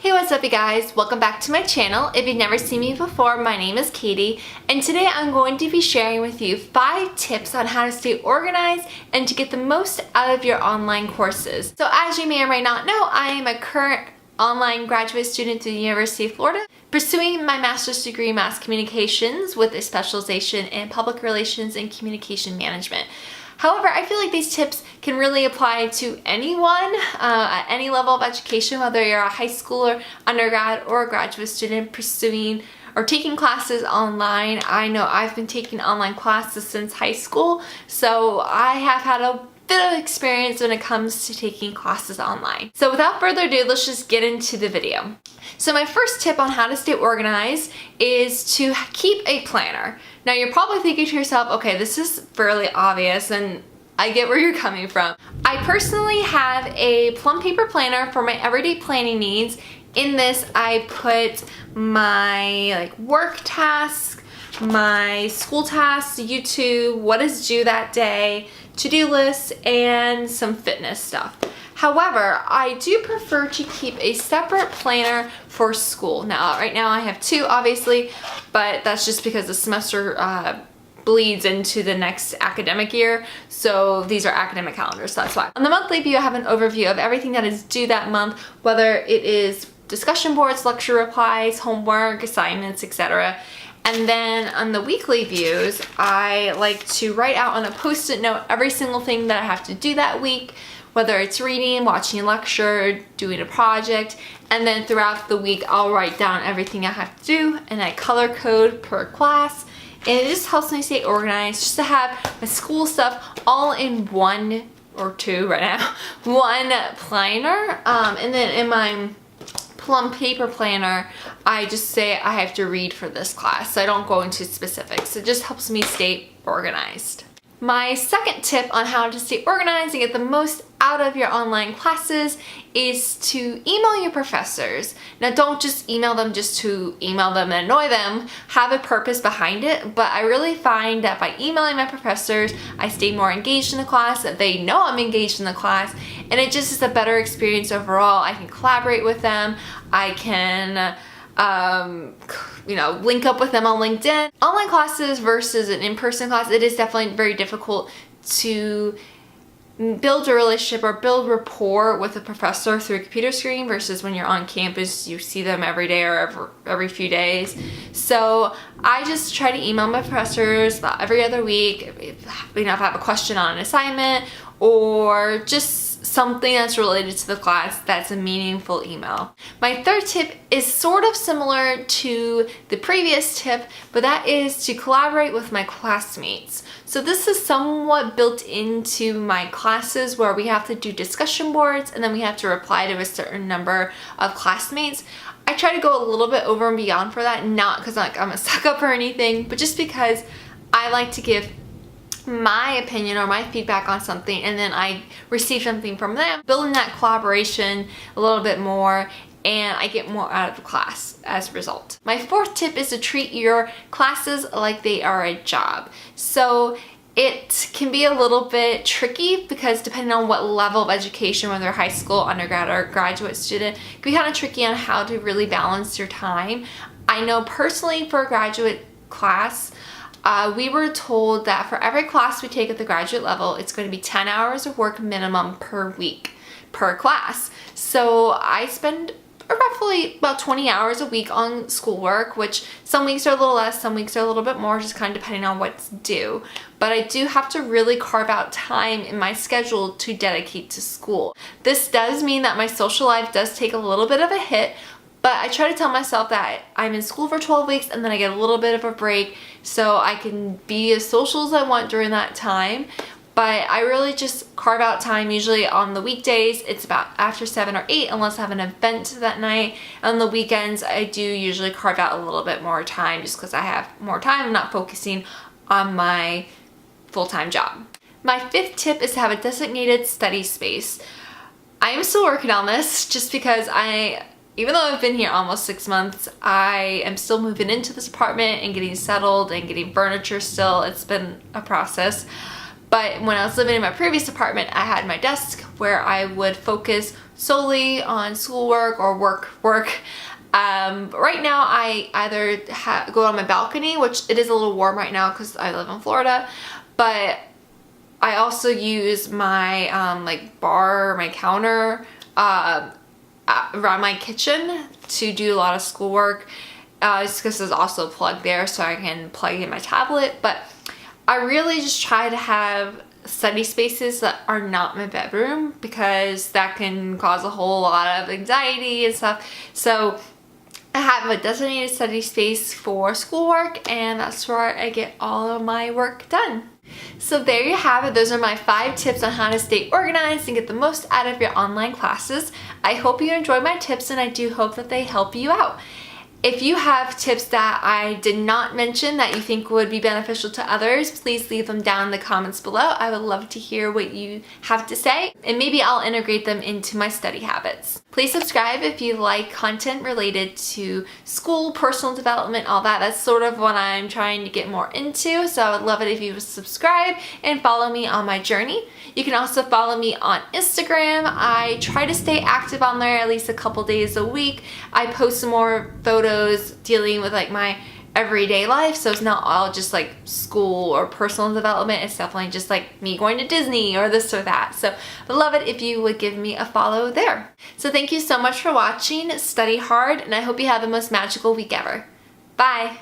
Hey, what's up you guys? Welcome back to my channel. If you've never seen me before, my name is Katie, and today I'm going to be sharing with you 5 tips on how to stay organized and to get the most out of your online courses. So as you may or may not know, I am a current online graduate student through the University of Florida, pursuing my master's degree in mass communications with a specialization in public relations and communication management. However, I feel like these tips can really apply to anyone at any level of education, whether you're a high schooler, undergrad, or a graduate student pursuing or taking classes online. I know I've been taking online classes since high school, so I have had a bit of experience when it comes to taking classes online. So without further ado, let's just get into the video. So my first tip on how to stay organized is to keep a planner. Now you're probably thinking to yourself, okay, this is fairly obvious and I get where you're coming from. I personally have a plum paper planner for my everyday planning needs. In this, I put my work tasks, my school tasks, YouTube, what is due that day, to-do lists, and some fitness stuff. However, I do prefer to keep a separate planner for school. Now, right now I have 2, obviously, but that's just because the semester bleeds into the next academic year. So these are academic calendars, so that's why. On the monthly view, I have an overview of everything that is due that month, whether it is discussion boards, lecture replies, homework, assignments, etc. And then on the weekly views, I like to write out on a post-it note every single thing that I have to do that week, whether it's reading, watching a lecture, doing a project, and then throughout the week I'll write down everything I have to do and I color code per class. And it just helps me stay organized, just to have my school stuff all in 1 or 2 right now, one planner. And then in my plum paper planner, I just say I have to read for this class, so I don't go into specifics. It just helps me stay organized. My second tip on how to stay organized and get the most out of your online classes is to email your professors. Now, don't just email them just to email them and annoy them. Have a purpose behind it, but I really find that by emailing my professors, I stay more engaged in the class, that they know I'm engaged in the class, and it just is a better experience overall. I can collaborate with them. I can link up with them on LinkedIn. Online classes versus an in-person class, it is definitely very difficult to build a relationship or build rapport with a professor through a computer screen versus when you're on campus, you see them every day or every few days. So I just try to email my professors about every other week, if I have a question on an assignment or just something that's related to the class that's a meaningful email. My third tip is sort of similar to the previous tip, but that is to collaborate with my classmates. So this is somewhat built into my classes where we have to do discussion boards and then we have to reply to a certain number of classmates. I try to go a little bit over and beyond for that, not because I'm a suck up or anything, but just because I like to give my opinion or my feedback on something and then I receive something from them, building that collaboration a little bit more, and I get more out of the class as a result. My fourth tip is to treat your classes like they are a job. So it can be a little bit tricky because depending on what level of education, whether high school, undergrad, or graduate student, it can be kind of tricky on how to really balance your time. I know personally for a graduate class, we were told that for every class we take at the graduate level, it's going to be 10 hours of work minimum per week, per class. So I spend roughly about 20 hours a week on schoolwork, which some weeks are a little less, some weeks are a little bit more, just kind of depending on what's due. But I do have to really carve out time in my schedule to dedicate to school. This does mean that my social life does take a little bit of a hit, but I try to tell myself that I'm in school for 12 weeks and then I get a little bit of a break so I can be as social as I want during that time. But I really just carve out time. Usually on the weekdays, it's about after 7 or 8 unless I have an event that night. On the weekends, I do usually carve out a little bit more time just because I have more time. I'm not focusing on my full-time job. My fifth tip is to have a designated study space. I am still working on this just because even though I've been here almost 6 months, I am still moving into this apartment and getting settled and getting furniture still. It's been a process. But when I was living in my previous apartment, I had my desk where I would focus solely on schoolwork or work. But right now I either go on my balcony, which it is a little warm right now because I live in Florida, but I also use my like bar, my counter around my kitchen to do a lot of schoolwork. Just because there's also a plug there so I can plug in my tablet. But I really just try to have study spaces that are not my bedroom because that can cause a whole lot of anxiety and stuff. So I have a designated study space for schoolwork, and that's where I get all of my work done. So there you have it. Those are my 5 tips on how to stay organized and get the most out of your online classes. I hope you enjoyed my tips, and I do hope that they help you out. If you have tips that I did not mention that you think would be beneficial to others, please leave them down in the comments below. I would love to hear what you have to say, and maybe I'll integrate them into my study habits. Please subscribe if you like content related to school, personal development, all that. That's sort of what I'm trying to get more into, so I would love it if you would subscribe and follow me on my journey. You can also follow me on Instagram. I try to stay active on there at least a couple days a week. I post some more photos dealing with like my everyday life, so it's not all just like school or personal development. It's definitely just like me going to Disney or this or that. So I'd love it if you would give me a follow there. So thank you so much for watching. Study hard, and I hope you have the most magical week ever. Bye!